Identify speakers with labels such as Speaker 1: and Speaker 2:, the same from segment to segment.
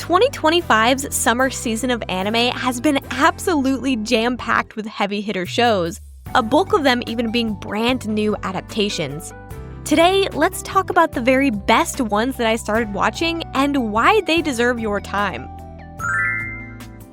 Speaker 1: 2025's summer season of anime has been absolutely jam-packed with heavy-hitter shows, a bulk of them even being brand new adaptations. Today, let's talk about the very best ones that I started watching and why they deserve your time.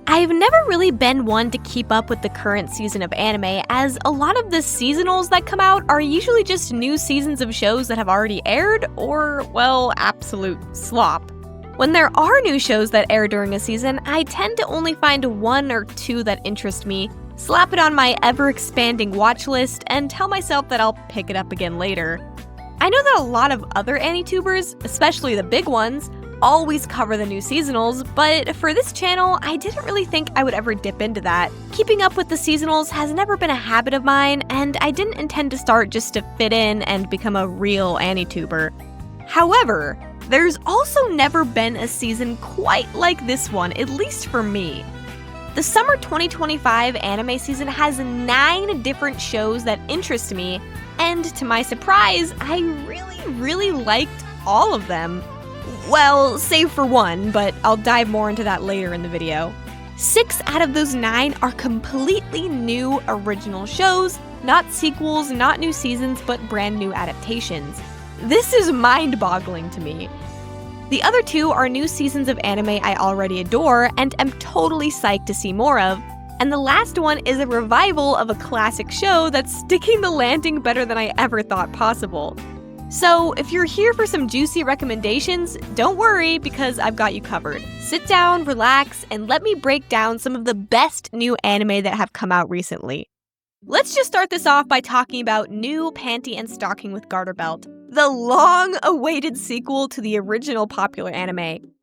Speaker 1: I've never really been one to keep up with the current season of anime, as a lot of the seasonals that come out are usually just new seasons of shows that have already aired, or, well, absolute slop. When there are new shows that air during a season, I tend to only find one or two that interest me, slap it on my ever-expanding watch list, and tell myself that I'll pick it up again later. I know that a lot of other AniTubers, especially the big ones, always cover the new seasonals, but for this channel, I didn't really think I would ever dip into that. Keeping up with the seasonals has never been a habit of mine, and I didn't intend to start just to fit in and become a real AniTuber. However, there's also never been a season quite like this one, at least for me. The summer 2025 anime season has 9 different shows that interest me, and to my surprise, I really liked all of them. Well, save for one, but I'll dive more into that later in the video. 6 out of those 9 are completely new original shows, not sequels, not new seasons, but brand new adaptations. This is mind-boggling to me. The other 2 are new seasons of anime I already adore and am totally psyched to see more of, and the last one is a revival of a classic show that's sticking the landing better than I ever thought possible. So, if you're here for some juicy recommendations, don't worry because I've got you covered. Sit down, relax, and let me break down some of the best new anime that have come out recently. Let's just start this off by talking about new Panty and Stocking with Garterbelt, the long-awaited sequel to the original popular anime.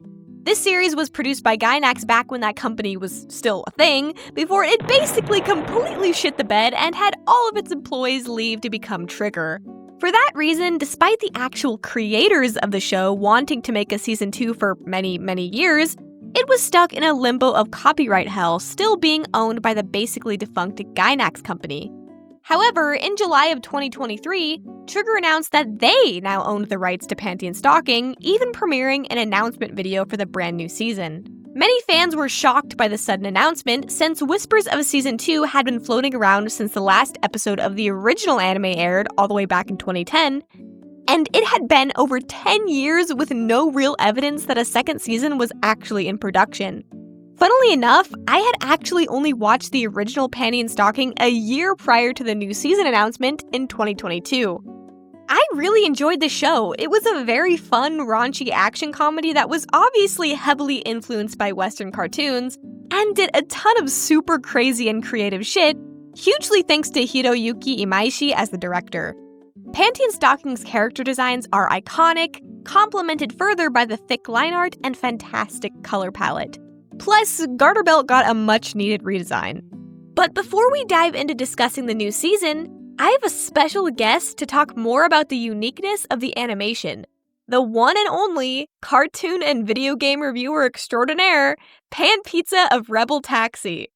Speaker 1: This series was produced by Gainax back when that company was still a thing, before it basically completely shit the bed and had all of its employees leave to become Trigger. For that reason, despite the actual creators of the show wanting to make a season 2 for many years, it was stuck in a limbo of copyright hell, still being owned by the basically defunct Gainax company. However, in July of 2023, Trigger announced that they now owned the rights to Panty and Stocking, even premiering an announcement video for the brand new season. Many fans were shocked by the sudden announcement, since whispers of season 2 had been floating around since the last episode of the original anime aired all the way back in 2010, and it had been over 10 years with no real evidence that a second season was actually in production. Funnily enough, I had actually only watched the original Panty and Stocking a year prior to the new season announcement in 2022. I really enjoyed the show. It was a very fun, raunchy action comedy that was obviously heavily influenced by Western cartoons, and did a ton of super crazy and creative shit, hugely thanks to Hiroyuki Imaishi as the director. Panty and Stocking's character designs are iconic, complemented further by the thick line art and fantastic color palette. Plus, Garterbelt got a much-needed redesign. But before we dive into discussing the new season, I have a special guest to talk more about the uniqueness of the animation. The one and only cartoon and video game reviewer extraordinaire, Pan Pizza of Rebel Taxi.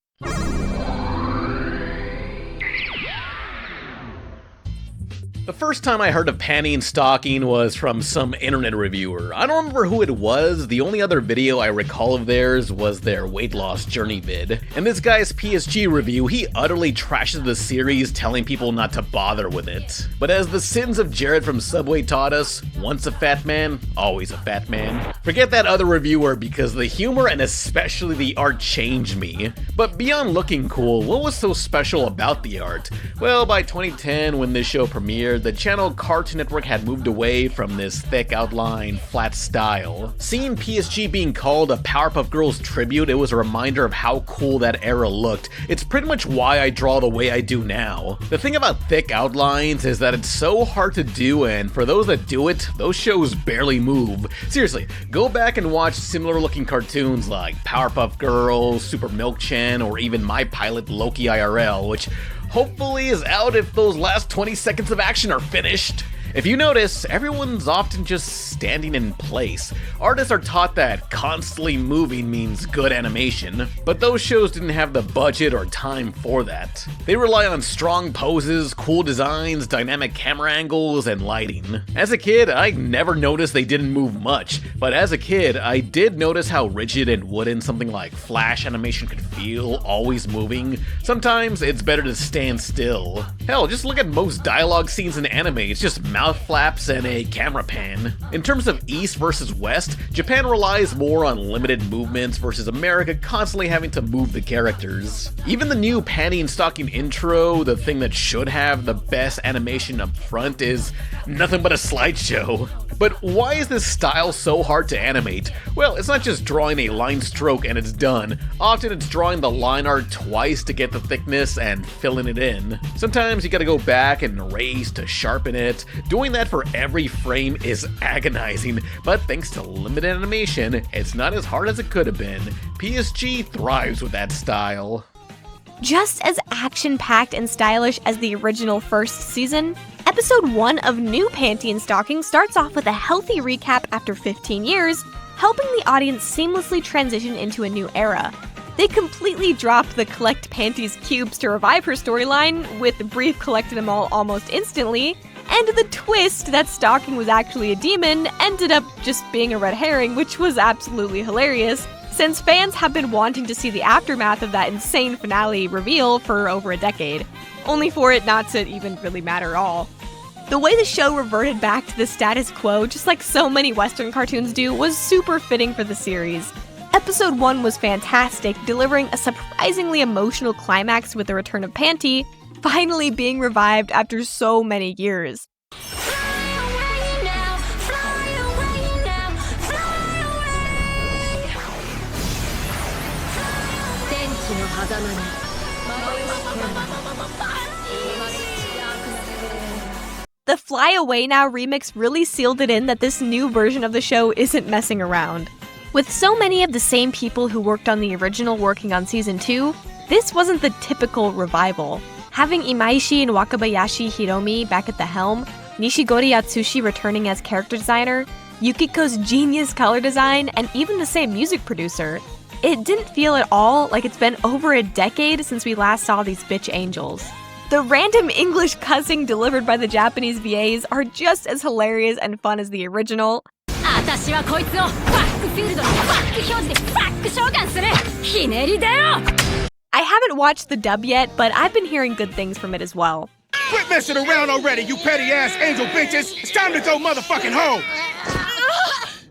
Speaker 2: The first time I heard of Panty and Stocking was from some internet reviewer. I don't remember who it was. The only other video I recall of theirs was their weight loss journey vid. And this guy's PSG review, he utterly trashes the series, telling people not to bother with it. But as the sins of Jared from Subway taught us, once a fat man, always a fat man. Forget that other reviewer because the humor and especially the art changed me. But beyond looking cool, what was so special about the art? Well, by 2010 when this show premiered, the channel Cartoon Network had moved away from this thick outline, flat style. Seeing PSG being called a Powerpuff Girls tribute, it was a reminder of how cool that era looked. It's pretty much why I draw the way I do now. The thing about thick outlines is that it's so hard to do, and for those that do it, those shows barely move. Seriously, go back and watch similar looking cartoons like Powerpuff Girls, Super Milk-chan, or even my pilot Loki IRL, which hopefully is out if those last 20 seconds of action are finished. If you notice, everyone's often just standing in place. Artists are taught that constantly moving means good animation, but those shows didn't have the budget or time for that. They rely on strong poses, cool designs, dynamic camera angles, and lighting. As a kid, I never noticed they didn't move much, but as a kid, I did notice how rigid and wooden something like Flash animation could feel, always moving. Sometimes it's better to stand still. Hell, just look at most dialogue scenes in anime, it's just mouth flaps and a camera pan. In terms of East versus West, Japan relies more on limited movements versus America constantly having to move the characters. Even the new Panty and Stocking intro, the thing that should have the best animation up front, is nothing but a slideshow. But why is this style so hard to animate? Well, it's not just drawing a line stroke and it's done. Often it's drawing the line art twice to get the thickness and filling it in. Sometimes you gotta go back and erase to sharpen it. Doing that for every frame is agonizing, but thanks to limited animation, it's not as hard as it could have been. PSG thrives with that style.
Speaker 1: Just as action-packed and stylish as the original first season, Episode 1 of New Panty and Stocking starts off with a healthy recap after 15 years, helping the audience seamlessly transition into a new era. They completely dropped the collect panties cubes to revive her storyline, with Brief collecting them all almost instantly, and the twist that Stocking was actually a demon ended up just being a red herring, which was absolutely hilarious, since fans have been wanting to see the aftermath of that insane finale reveal for over a decade, only for it not to even really matter at all. The way the show reverted back to the status quo, just like so many Western cartoons do, was super fitting for the series. Episode 1 was fantastic, delivering a surprisingly emotional climax with the return of Panty, finally being revived after so many years. The Fly Away Now remix really sealed it in that this new version of the show isn't messing around. With so many of the same people who worked on the original working on Season 2, this wasn't the typical revival. Having Imaishi and Wakabayashi Hiromi back at the helm, Nishigori Atsushi returning as character designer, Yukiko's genius color design, and even the same music producer, it didn't feel at all like it's been over a decade since we last saw these bitch angels. The random English cussing delivered by the Japanese VAs are just as hilarious and fun as the original. I haven't watched the dub yet, but I've been hearing good things from it as well.
Speaker 3: Quit messing around already, you petty-ass angel bitches! It's time to go motherfucking home!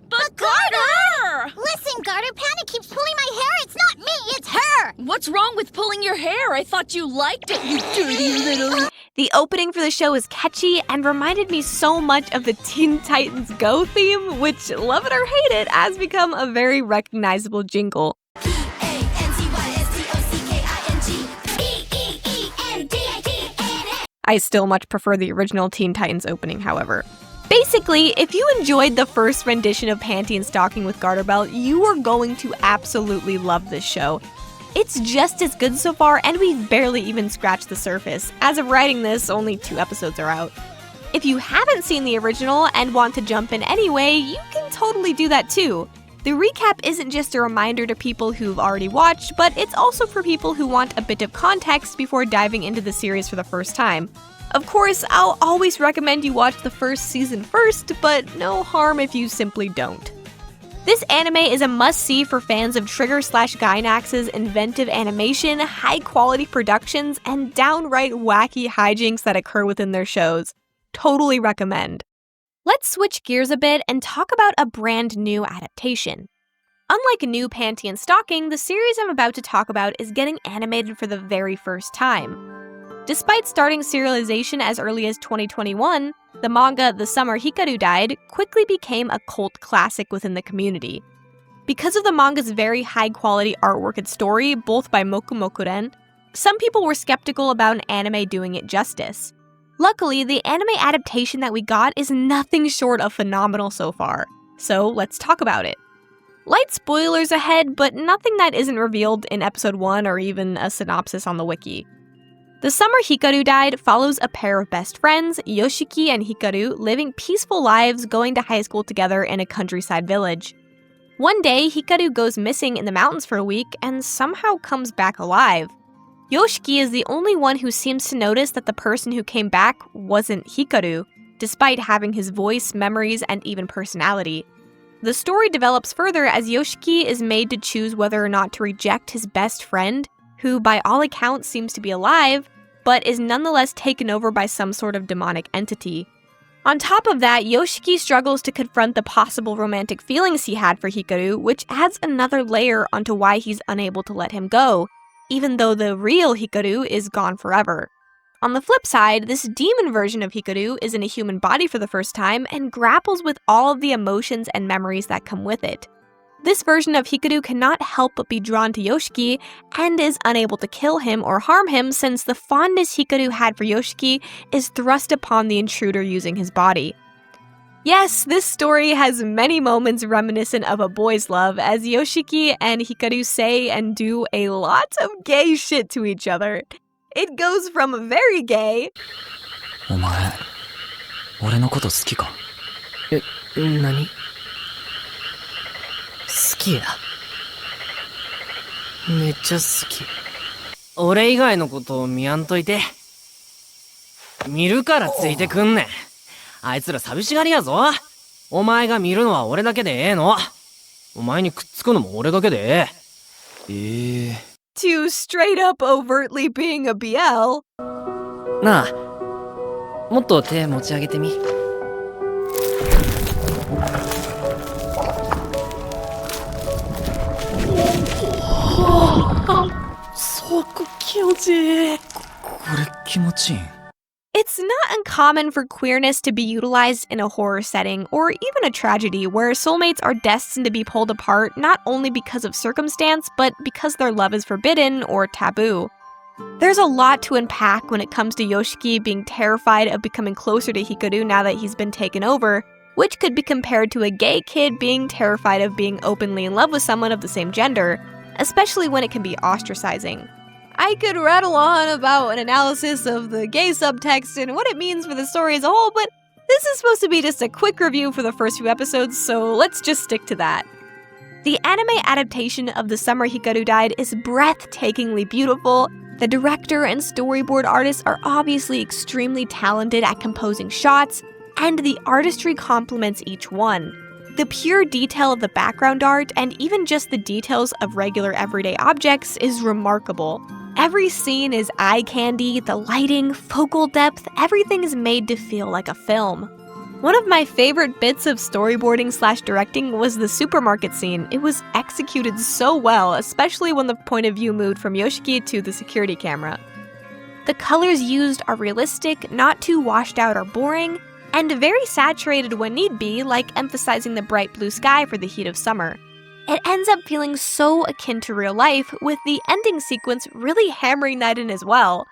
Speaker 4: But Garter! Listen, Garter, Panty keeps pulling my hair. It's not me, it's her!
Speaker 5: What's wrong with pulling your hair? I thought you liked it, you dirty little...
Speaker 1: The opening for the show is catchy and reminded me so much of the Teen Titans Go theme, which, love it or hate it, has become a very recognizable jingle. I still much prefer the original Teen Titans opening, however. Basically, if you enjoyed the first rendition of Panty and Stocking with Garterbelt, you are going to absolutely love this show. It's just as good so far, and we've barely even scratched the surface. As of writing this, only 2 episodes are out. If you haven't seen the original and want to jump in anyway, you can totally do that too. The recap isn't just a reminder to people who've already watched, but it's also for people who want a bit of context before diving into the series for the first time. Of course, I'll always recommend you watch the first season first, but no harm if you simply don't. This anime is a must-see for fans of Trigger/Gainax's inventive animation, high-quality productions, and downright wacky hijinks that occur within their shows. Totally recommend. Let's switch gears a bit and talk about a brand new adaptation. Unlike New Panty and Stocking, the series I'm about to talk about is getting animated for the very first time. Despite starting serialization as early as 2021, the manga The Summer Hikaru Died quickly became a cult classic within the community. Because of the manga's very high-quality artwork and story, both by Mokumokuren, some people were skeptical about an anime doing it justice. Luckily, the anime adaptation that we got is nothing short of phenomenal so far, so let's talk about it. Light spoilers ahead, but nothing that isn't revealed in episode 1 or even a synopsis on the wiki. The summer Hikaru died follows a pair of best friends, Yoshiki and Hikaru, living peaceful lives going to high school together in a countryside village. One day, Hikaru goes missing in the mountains for a week and somehow comes back alive. Yoshiki is the only one who seems to notice that the person who came back wasn't Hikaru, despite having his voice, memories, and even personality. The story develops further as Yoshiki is made to choose whether or not to reject his best friend, who by all accounts seems to be alive, but is nonetheless taken over by some sort of demonic entity. On top of that, Yoshiki struggles to confront the possible romantic feelings he had for Hikaru, which adds another layer onto why he's unable to let him go, even though the real Hikaru is gone forever. On the flip side, this demon version of Hikaru is in a human body for the first time and grapples with all of the emotions and memories that come with it. This version of Hikaru cannot help but be drawn to Yoshiki and is unable to kill him or harm him since the fondness Hikaru had for Yoshiki is thrust upon the intruder using his body. Yes, this story has many moments reminiscent of a boy's love as Yoshiki and Hikaru say and do a lot of gay shit to each other. It goes from very gay
Speaker 6: お前、俺のこと好きか？
Speaker 7: 何？好きや。めっちゃ好き。俺以外のことを見やんといて。見るからついてくんねん。あいつら寂しがりやぞ。お前が見るのは俺だけでええの。お前にくっつくのも俺だけでええ。
Speaker 1: to straight up overtly being a BL.
Speaker 7: なあ、もっと手持ち上げてみ。
Speaker 6: そこ気持ちいい。これ気持ちいい。
Speaker 1: It's not uncommon for queerness to be utilized in a horror setting or even a tragedy where soulmates are destined to be pulled apart not only because of circumstance, but because their love is forbidden or taboo. There's a lot to unpack when it comes to Yoshiki being terrified of becoming closer to Hikaru now that he's been taken over, which could be compared to a gay kid being terrified of being openly in love with someone of the same gender, especially when it can be ostracizing. I could rattle on about an analysis of the gay subtext and what it means for the story as a whole, but this is supposed to be just a quick review for the first few episodes, so let's just stick to that. The anime adaptation of The Summer Hikaru Died is breathtakingly beautiful. The director and storyboard artists are obviously extremely talented at composing shots, and the artistry complements each one. The pure detail of the background art and even just the details of regular everyday objects is remarkable. Every scene is eye candy, the lighting, focal depth, everything is made to feel like a film. One of my favorite bits of storyboarding/directing was the supermarket scene. It was executed so well, especially when the point of view moved from Yoshiki to the security camera. The colors used are realistic, not too washed out or boring, and very saturated when need be, like emphasizing the bright blue sky for the heat of summer. It ends up feeling so akin to real life, with the ending sequence really hammering that in as well.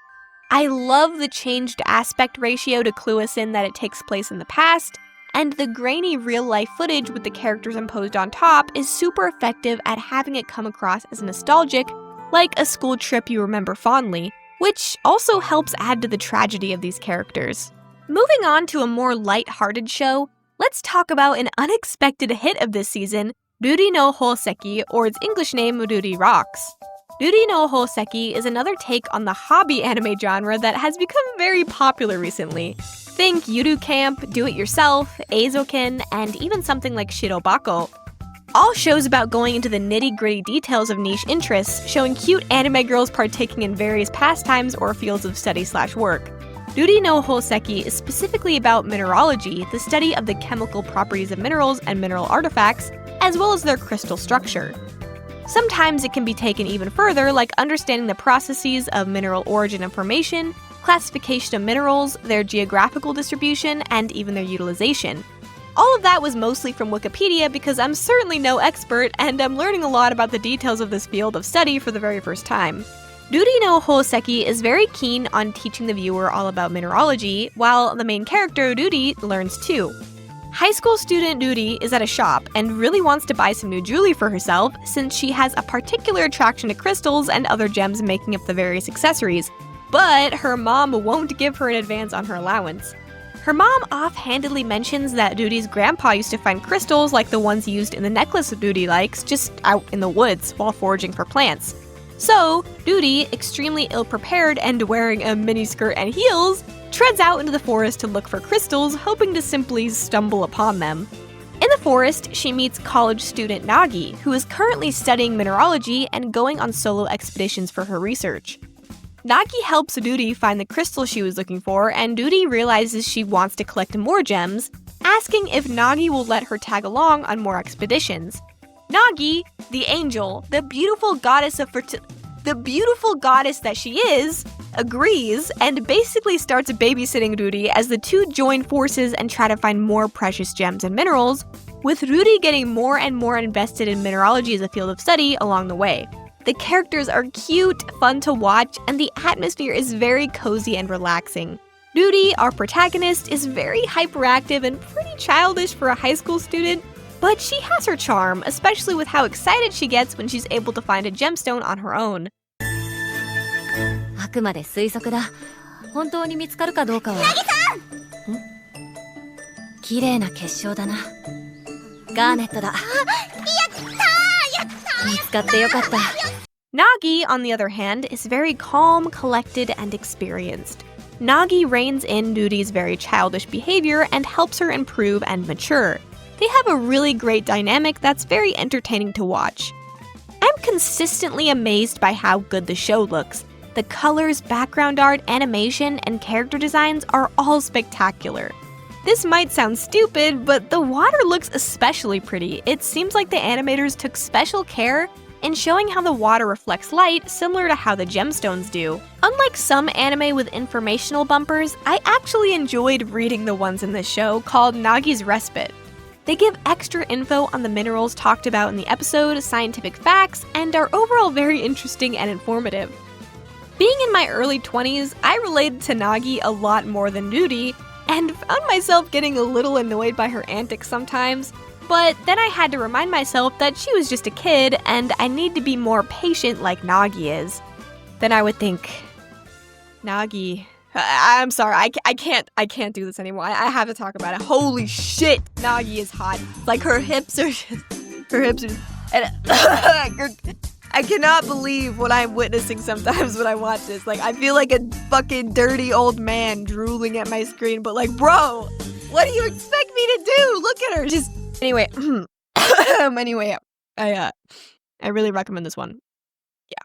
Speaker 1: I love the changed aspect ratio to clue us in that it takes place in the past, and the grainy real-life footage with the characters imposed on top is super effective at having it come across as nostalgic, like a school trip you remember fondly, which also helps add to the tragedy of these characters. Moving on to a more light-hearted show, let's talk about an unexpected hit of this season, Ruri no Hoseki, or its English name, Ruri Rocks. Ruri no Hoseki is another take on the hobby anime genre that has become very popular recently. Think Yuru Camp, Do-It-Yourself, Eizoken, and even something like Shirobako. All shows about going into the nitty-gritty details of niche interests, showing cute anime girls partaking in various pastimes or fields of study/work. Ruri no Hoseki is specifically about mineralogy, the study of the chemical properties of minerals and mineral artifacts, as well as their crystal structure. Sometimes it can be taken even further, like understanding the processes of mineral origin and formation, classification of minerals, their geographical distribution, and even their utilization. All of that was mostly from Wikipedia because I'm certainly no expert and I'm learning a lot about the details of this field of study for the very first time. Ruri no Hoseki is very keen on teaching the viewer all about mineralogy, while the main character, Ruri, learns too. High school student Ruri is at a shop and really wants to buy some new jewelry for herself since she has a particular attraction to crystals and other gems making up the various accessories. but her mom won't give her an advance on her allowance. Her mom offhandedly mentions that Ruri's grandpa used to find crystals like the ones used in the necklace Ruri likes just out in the woods while foraging for plants. So, Ruri, extremely ill-prepared and wearing a miniskirt and heels, treads out into the forest to look for crystals, hoping to simply stumble upon them. In the forest, she meets college student Nagi, who is currently studying mineralogy and going on solo expeditions for her research. Nagi helps Ruri find the crystal she was looking for, and Ruri realizes she wants to collect more gems, asking if Nagi will let her tag along on more expeditions. Nagi, the angel, the beautiful goddess that she is, agrees and basically starts babysitting Ruri as the two join forces and try to find more precious gems and minerals, with Ruri getting more and more invested in mineralogy as a field of study along the way. The characters are cute, fun to watch, and the atmosphere is very cozy and relaxing. Ruri, our protagonist, is very hyperactive and pretty childish for a high school student, but she has her charm, especially with how excited she gets when she's able to find a gemstone on her own.
Speaker 5: あくまで推測だ。本当に見つかるかどうかは。ナギさん！綺麗な結晶だな。ガーネットだ。やったー！見つかってよかった。
Speaker 1: Nagi, on the other hand, is very calm, collected, and experienced. Nagi reins in Ruri's very childish behavior and helps her improve and mature. They have a really great dynamic that's very entertaining to watch. I'm consistently amazed by how good the show looks. The colors, background art, animation, and character designs are all spectacular. This might sound stupid, but the water looks especially pretty. It seems like the animators took special care in showing how the water reflects light, similar to how the gemstones do. Unlike some anime with informational bumpers, I actually enjoyed reading the ones in this show called Nagi's Respite. They give extra info on the minerals talked about in the episode, scientific facts, and are overall very interesting and informative. Being in my early 20s, I related to Nagi a lot more than Ruri, and found myself getting a little annoyed by her antics sometimes, but then I had to remind myself that she was just a kid and I need to be more patient like Nagi is. Then I would think, Nagi, I'm sorry, I can't do this anymore. I have to talk about it. Holy shit, Nagi is hot. Like her hips are and I cannot believe what I'm witnessing sometimes when I watch this. Like, I feel like a fucking dirty old man drooling at my screen, but like, bro, what do you expect me to do? Look at her. Just anyway, I really recommend this one. Yeah.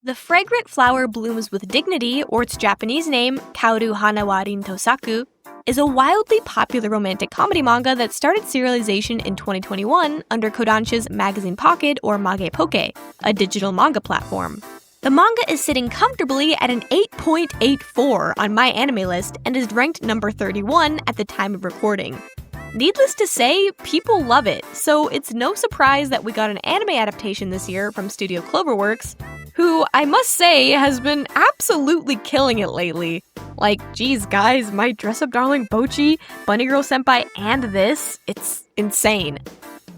Speaker 1: The fragrant flower blooms with dignity, or its Japanese name, Kaoru Hana wa Rin Tosaku, is a wildly popular romantic comedy manga that started serialization in 2021 under Kodansha's Magazine Pocket or Mage Poke, a digital manga platform. The manga is sitting comfortably at an 8.84 on my anime list and is ranked number 31 at the time of recording. Needless to say, people love it, so it's no surprise that we got an anime adaptation this year from Studio Cloverworks, who, I must say, has been absolutely killing it lately. Like, geez, guys, My Dress-Up Darling Bocchi, Bunny Girl Senpai, and this, it's insane.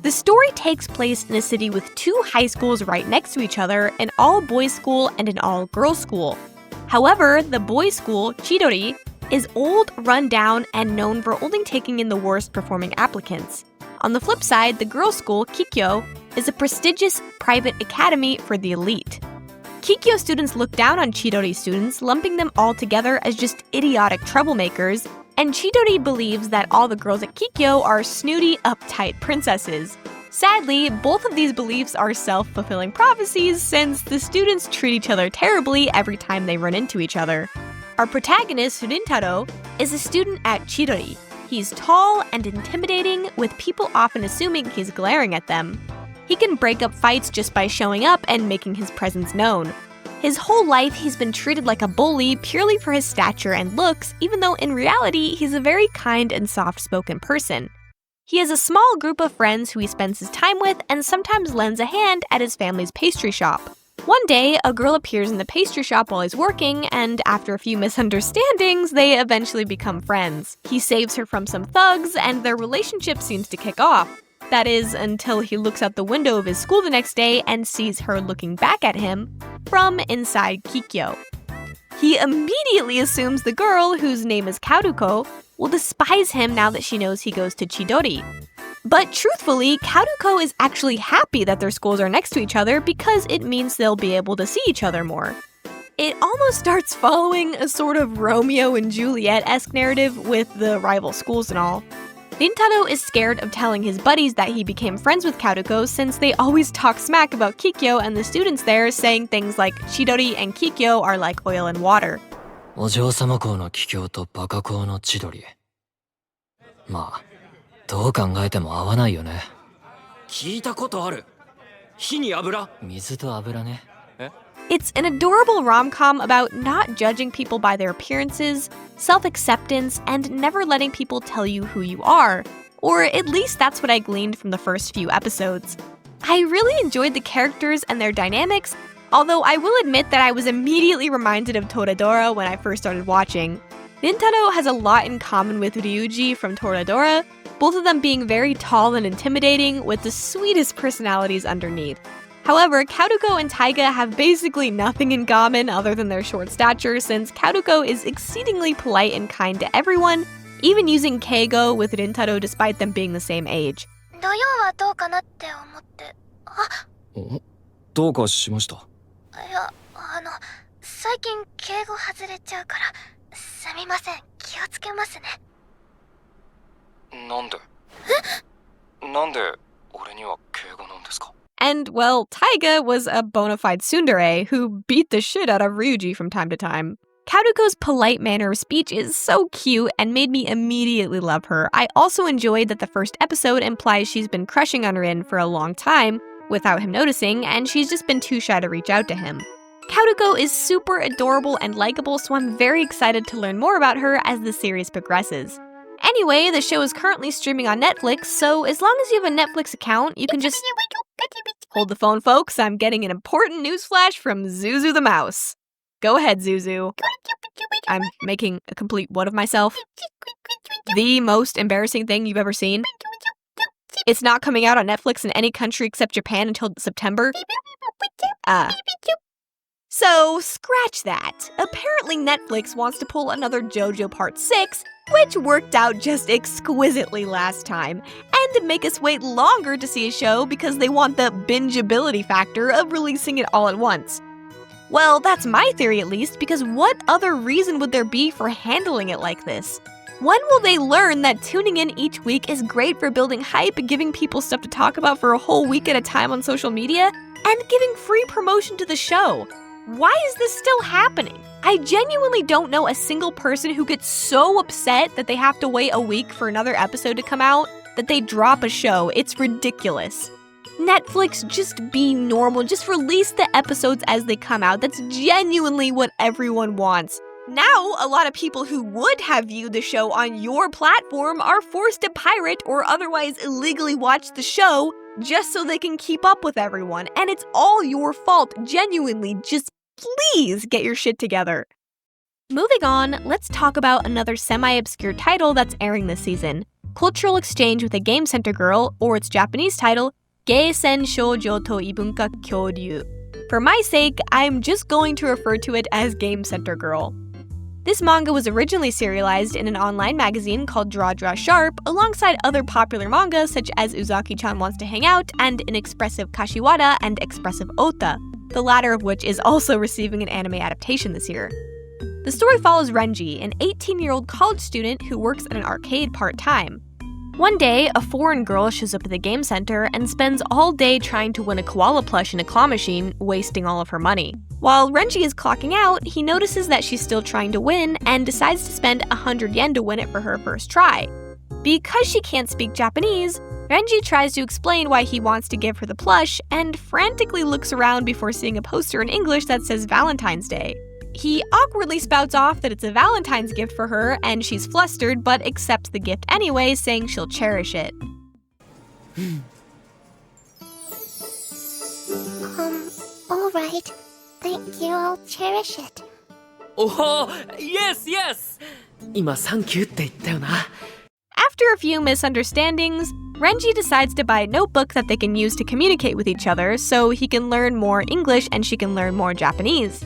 Speaker 1: The story takes place in a city with two high schools right next to each other, an all-boys school and an all-girls school. However, the boys' school, Chidori, is old, run down, and known for only taking in the worst-performing applicants. On the flip side, the girls' school, Kikyo, is a prestigious private academy for the elite. Kikyo students look down on Chidori students, lumping them all together as just idiotic troublemakers, and Chidori believes that all the girls at Kikyo are snooty, uptight princesses. Sadly, both of these beliefs are self-fulfilling prophecies since the students treat each other terribly every time they run into each other. Our protagonist, Rintaro, is a student at Chidori. He's tall and intimidating, with people often assuming he's glaring at them. He can break up fights just by showing up and making his presence known. His whole life, he's been treated like a bully purely for his stature and looks, even though in reality, he's a very kind and soft-spoken person. He has a small group of friends who he spends his time with and sometimes lends a hand at his family's pastry shop. One day, a girl appears in the pastry shop while he's working, and after a few misunderstandings, they eventually become friends. He saves her from some thugs, and their relationship seems to kick off. That is, until he looks out the window of his school the next day and sees her looking back at him from inside Kikyo. He immediately assumes the girl, whose name is Karuko, will despise him now that she knows he goes to Chidori. But truthfully, Karuko is actually happy that their schools are next to each other because it means they'll be able to see each other more. It almost starts following a sort of Romeo and Juliet-esque narrative with the rival schools and all. Rintaro is scared of telling his buddies that he became friends with Karuko since they always talk smack about Kikyo and the students there, saying things like Chidori and Kikyo are like oil and water.
Speaker 6: お嬢様校の桔梗とバカ校の千鳥。まあ、どう考えても合わないよね。聞いたことある。火に油？水と油ね。
Speaker 1: It's an adorable rom-com about not judging people by their appearances, self-acceptance, and never letting people tell you who you are. Or at least that's what I gleaned from the first few episodes. I really enjoyed the characters and their dynamics, although I will admit that I was immediately reminded of Toradora when I first started watching. Rintaro has a lot in common with Ryuji from Toradora, both of them being very tall and intimidating with the sweetest personalities underneath. However, Karuko and Taiga have basically nothing in common other than their short stature, since Karuko is exceedingly polite and kind to everyone, even using Keigo with Rintaro despite them being the same age.
Speaker 4: 土曜はどうかなって思って。
Speaker 6: どうかしました？
Speaker 4: いや、最近敬語外れちゃうから、すみません、気をつけますね。
Speaker 6: なんで？なんで俺には敬語なんですか？
Speaker 1: And, well, Taiga was a bona fide tsundere who beat the shit out of Ryuji from time to time. Karuko's polite manner of speech is so cute and made me immediately love her. I also enjoyed that the first episode implies she's been crushing on Rin for a long time without him noticing, and she's just been too shy to reach out to him. Karuko is super adorable and likable, so I'm very excited to learn more about her as the series progresses. Anyway, the show is currently streaming on Netflix, so as long as you have a Netflix account, you can just... Hold the phone, folks. I'm getting an important news flash from Zuzu the mouse. Go ahead, Zuzu. I'm making a complete what of myself? The most embarrassing thing you've ever seen? It's not coming out on Netflix in any country except Japan until September? So, scratch that. Apparently Netflix wants to pull another JoJo Part 6, which worked out just exquisitely last time, and make us wait longer to see a show because they want the bingeability factor of releasing it all at once. Well, that's my theory at least, because what other reason would there be for handling it like this? When will they learn that tuning in each week is great for building hype, giving people stuff to talk about for a whole week at a time on social media, and giving free promotion to the show? Why is this still happening? I genuinely don't know a single person who gets so upset that they have to wait a week for another episode to come out that they drop a show. It's ridiculous. Netflix, just be normal. Just release the episodes as they come out. That's genuinely what everyone wants. Now, a lot of people who would have viewed the show on your platform are forced to pirate or otherwise illegally watch the show just so they can keep up with everyone. And it's all your fault. Genuinely, just please get your shit together. Moving on, let's talk about another semi-obscure title that's airing this season. Cultural Exchange with a Game Center Girl, or its Japanese title, Geisen Shoujo to Ibunka Kyoryu. For my sake, I'm just going to refer to it as Game Center Girl. This manga was originally serialized in an online magazine called Draw Draw Sharp, alongside other popular manga such as Uzaki-chan Wants to Hang Out and Inexpressive Kashiwara and Expressive Ota, the latter of which is also receiving an anime adaptation this year. The story follows Renji, an 18-year-old college student who works at an arcade part-time. One day, a foreign girl shows up at the game center and spends all day trying to win a koala plush in a claw machine, wasting all of her money. While Renji is clocking out, he notices that she's still trying to win and decides to spend 100 yen to win it for her first try. Because she can't speak Japanese, Renji tries to explain why he wants to give her the plush and frantically looks around before seeing a poster in English that says Valentine's Day. He awkwardly spouts off that it's a Valentine's gift for her, and she's flustered but accepts the gift anyway, saying she'll cherish it.
Speaker 4: Alright. Thank you, I'll cherish it.
Speaker 7: Oh, yes, yes! 今、サンキューって言ったよな。
Speaker 1: After a few misunderstandings, Renji decides to buy a notebook that they can use to communicate with each other so he can learn more English and she can learn more Japanese.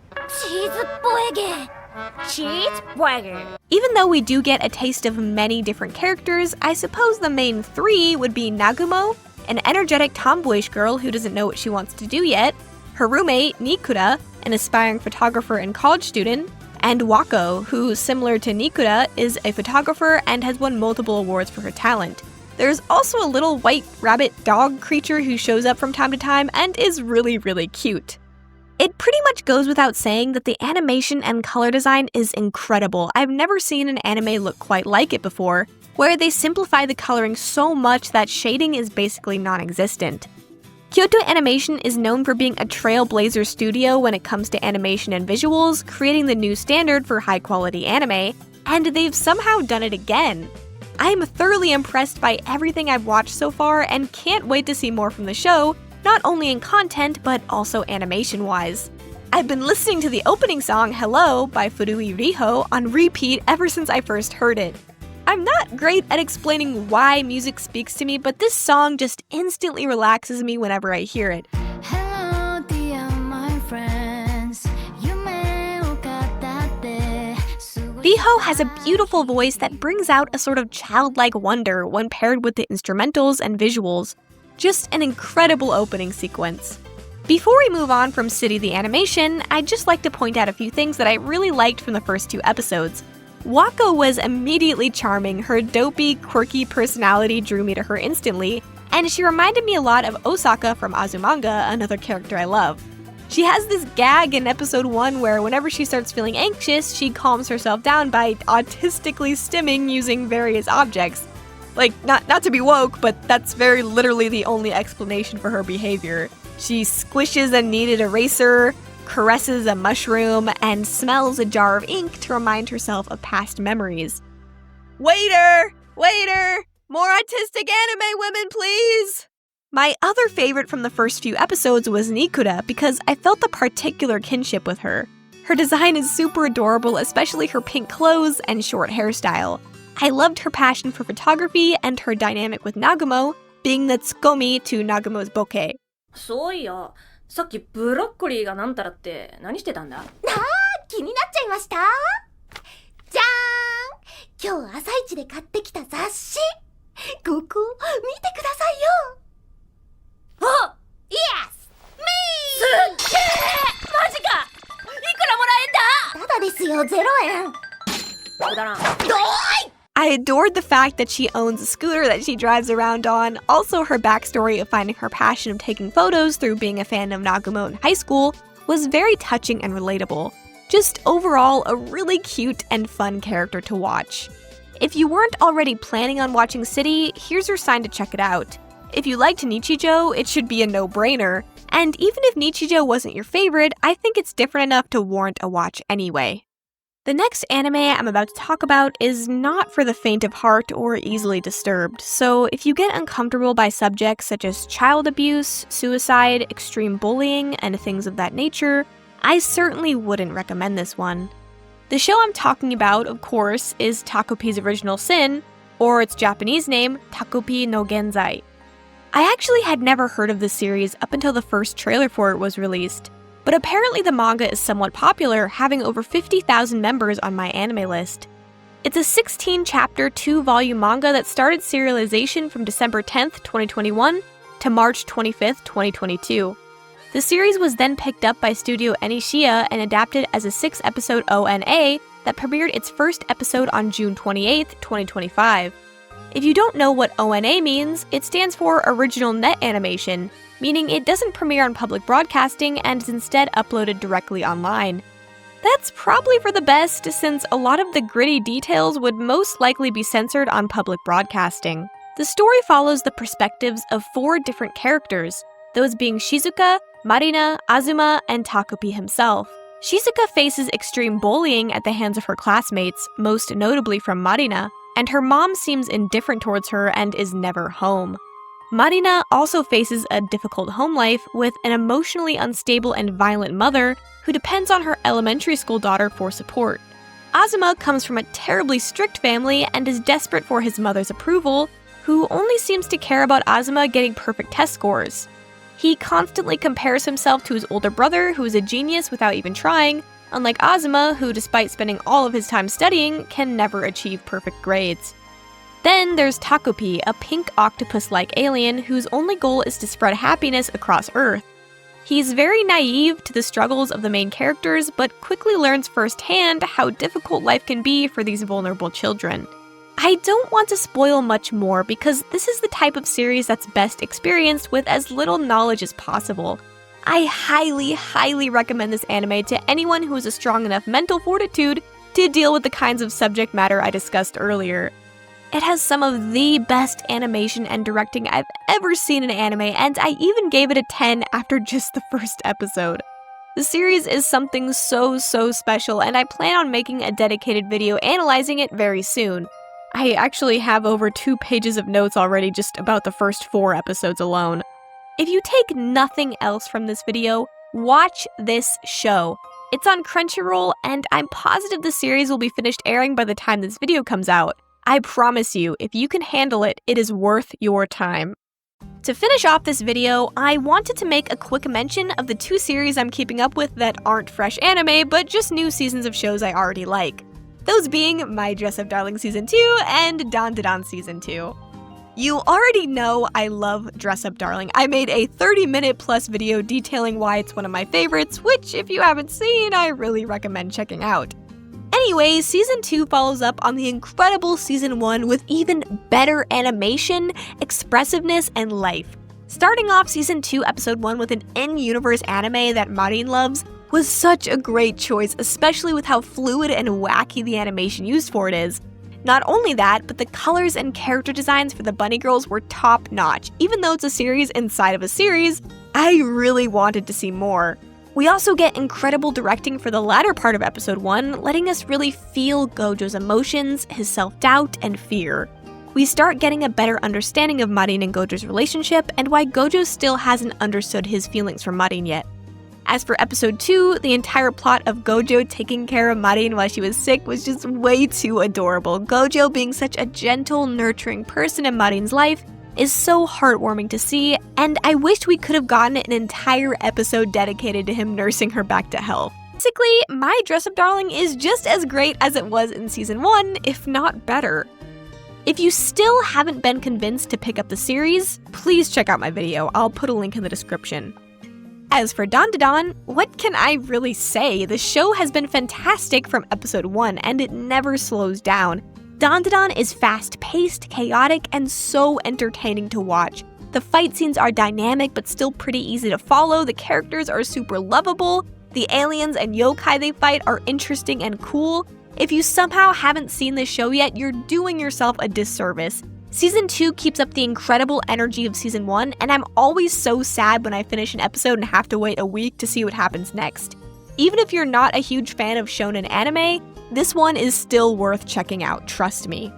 Speaker 1: Even though we do get a taste of many different characters, I suppose the main three would be Nagumo, an energetic tomboyish girl who doesn't know what she wants to do yet, her roommate, Nikura, an aspiring photographer and college student, and Wako, who, similar to Nikura, is a photographer and has won multiple awards for her talent. There's also a little white rabbit dog creature who shows up from time to time and is really, really cute. It pretty much goes without saying that the animation and color design is incredible. I've never seen an anime look quite like it before, where they simplify the coloring so much that shading is basically non-existent. Kyoto Animation is known for being a trailblazer studio when it comes to animation and visuals, creating the new standard for high-quality anime, and they've somehow done it again. I'm thoroughly impressed by everything I've watched so far and can't wait to see more from the show, not only in content but also animation-wise. I've been listening to the opening song Hello by Ruri Rocks on repeat ever since I first heard it. I'm not great at explaining why music speaks to me, but this song just instantly relaxes me whenever I hear it.
Speaker 4: Hello, dear my friends.
Speaker 1: Rihou has a beautiful voice that brings out a sort of childlike wonder when paired with the instrumentals and visuals. Just an incredible opening sequence. Before we move on from City the Animation, I'd just like to point out a few things that I really liked from the first 2 episodes. Wako was immediately charming. Her dopey, quirky personality drew me to her instantly, and she reminded me a lot of Osaka from Azumanga, another character I love. She has this gag in episode 1 where whenever she starts feeling anxious, she calms herself down by autistically stimming using various objects. Like, not to be woke, but that's very literally the only explanation for her behavior. She squishes a kneaded eraser, caresses a mushroom, and smells a jar of ink to remind herself of past memories. Waiter! Waiter! More autistic anime women, please! My other favorite from the first few episodes was Nikura because I felt a particular kinship with her. Her design is super adorable, especially her pink clothes and short hairstyle. I loved her passion for photography and her dynamic with Nagumo, being the tsukomi to Nagumo's bokeh.
Speaker 5: そういや、さっきブロッコリーがなんたらって何してたんだ？
Speaker 4: 気になっちゃいました？じゃーん！今日朝一で買ってきた雑誌！ここ、見てくださいよ！あ！イエス！ミー！すっげー！マジか！いくらもらえんだ？ただですよ、0円！くだらん。どーい！
Speaker 1: I adored the fact that she owns a scooter that she drives around on, also her backstory of finding her passion of taking photos through being a fan of Nagumo in high school was very touching and relatable. Just overall, a really cute and fun character to watch. If you weren't already planning on watching City, here's your sign to check it out. If you liked Nichijou, it should be a no-brainer, and even if Nichijou wasn't your favorite, I think it's different enough to warrant a watch anyway. The next anime I'm about to talk about is not for the faint of heart or easily disturbed, so if you get uncomfortable by subjects such as child abuse, suicide, extreme bullying, and things of that nature, I certainly wouldn't recommend this one. The show I'm talking about, of course, is Takopi's Original Sin, or its Japanese name, Takopi no Genzai. I actually had never heard of this series up until the first trailer for it was released. But apparently the manga is somewhat popular, having over 50,000 members on my anime list. It's a 16-chapter, 2-volume manga that started serialization from December 10th, 2021 to March 25th, 2022. The series was then picked up by Studio Enishiya and adapted as a 6-episode ONA that premiered its first episode on June 28th, 2025. If you don't know what ONA means, it stands for Original Net Animation, meaning it doesn't premiere on public broadcasting and is instead uploaded directly online. That's probably for the best, since a lot of the gritty details would most likely be censored on public broadcasting. The story follows the perspectives of 4 different characters, those being Shizuka, Marina, Azuma, and Takopi himself. Shizuka faces extreme bullying at the hands of her classmates, most notably from Marina, and her mom seems indifferent towards her and is never home. Marina also faces a difficult home life with an emotionally unstable and violent mother who depends on her elementary school daughter for support. Azuma comes from a terribly strict family and is desperate for his mother's approval, who only seems to care about Azuma getting perfect test scores. He constantly compares himself to his older brother, who is a genius without even trying, unlike Azuma, who, despite spending all of his time studying, can never achieve perfect grades. Then there's Takopi, a pink octopus-like alien whose only goal is to spread happiness across Earth. He's very naive to the struggles of the main characters, but quickly learns firsthand how difficult life can be for these vulnerable children. I don't want to spoil much more because this is the type of series that's best experienced with as little knowledge as possible. I highly, highly recommend this anime to anyone who has a strong enough mental fortitude to deal with the kinds of subject matter I discussed earlier. It has some of the best animation and directing I've ever seen in anime, and I even gave it a 10 after just the first episode. The series is something so special, and I plan on making a dedicated video analyzing it very soon. I actually have over 2 pages of notes already just about the first 4 episodes alone. If you take nothing else from this video, watch this show. It's on Crunchyroll, and I'm positive the series will be finished airing by the time this video comes out. I promise you, if you can handle it, it is worth your time. To finish off this video, I wanted to make a quick mention of the 2 series I'm keeping up with that aren't fresh anime, but just new seasons of shows I already like. Those being My Dress Up Darling Season 2 and Dandadan Season 2. You already know I love Dress Up Darling. I made a 30-minute plus video detailing why it's one of my favorites, which if you haven't seen, I really recommend checking out. Anyway, Season 2 follows up on the incredible Season 1 with even better animation, expressiveness, and life. Starting off Season 2 Episode 1 with an in-universe anime that Marin loves was such a great choice, especially with how fluid and wacky the animation used for it is. Not only that, but the colors and character designs for the bunny girls were top-notch. Even though it's a series inside of a series, I really wanted to see more. We also get incredible directing for the latter part of Episode 1, letting us really feel Gojo's emotions, his self-doubt, and fear. We start getting a better understanding of Marin and Gojo's relationship, and why Gojo still hasn't understood his feelings for Marin yet. As for Episode 2, the entire plot of Gojo taking care of Marin while she was sick was just way too adorable. Gojo being such a gentle, nurturing person in Marin's life is so heartwarming to see, and I wished we could have gotten an entire episode dedicated to him nursing her back to health. Basically, My Dress Up Darling is just as great as it was in Season 1, if not better. If you still haven't been convinced to pick up the series, please check out my video. I'll put a link in the description. As for Dandadan, what can I really say? The show has been fantastic from Episode 1, and it never slows down. Dandadan is fast-paced, chaotic, and so entertaining to watch. The fight scenes are dynamic but still pretty easy to follow, the characters are super lovable, the aliens and yokai they fight are interesting and cool. If you somehow haven't seen this show yet, you're doing yourself a disservice. Season 2 keeps up the incredible energy of Season 1, and I'm always so sad when I finish an episode and have to wait a week to see what happens next. Even if you're not a huge fan of shonen anime, this one is still worth checking out, trust me.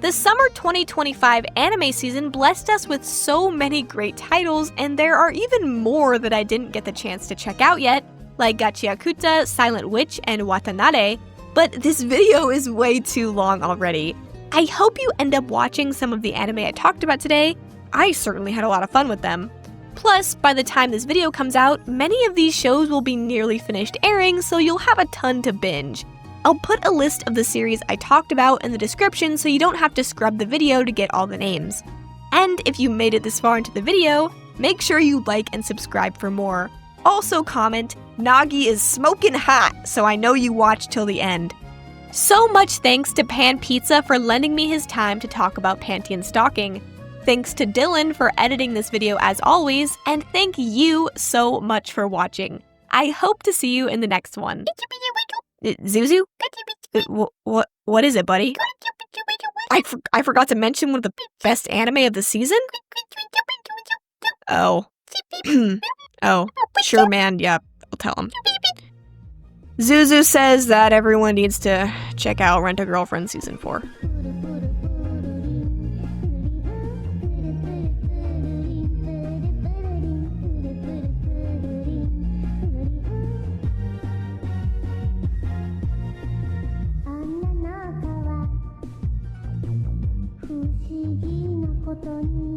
Speaker 1: The summer 2025 anime season blessed us with so many great titles, and there are even more that I didn't get the chance to check out yet, like Gachiakuta, Silent Witch, and Watanare, but this video is way too long already. I hope you end up watching some of the anime I talked about today. I certainly had a lot of fun with them. Plus, by the time this video comes out, many of these shows will be nearly finished airing, so you'll have a ton to binge. I'll put a list of the series I talked about in the description so you don't have to scrub the video to get all the names. And if you made it this far into the video, make sure you like and subscribe for more. Also comment, Nagi is smoking hot, so I know you watched till the end. So much thanks to Pan Pizza for lending me his time to talk about Panty and Stocking. Thanks to Dylan for editing this video as always, and thank you so much for watching. I hope to see you in the next one. Zuzu? What is it, buddy? I forgot to mention one of the best anime of the season? Oh. Oh, sure, man. Yeah, I'll tell him. Zuzu says that everyone needs to check out Rent a Girlfriend Season 4.
Speaker 4: "あんな中は不思議なことに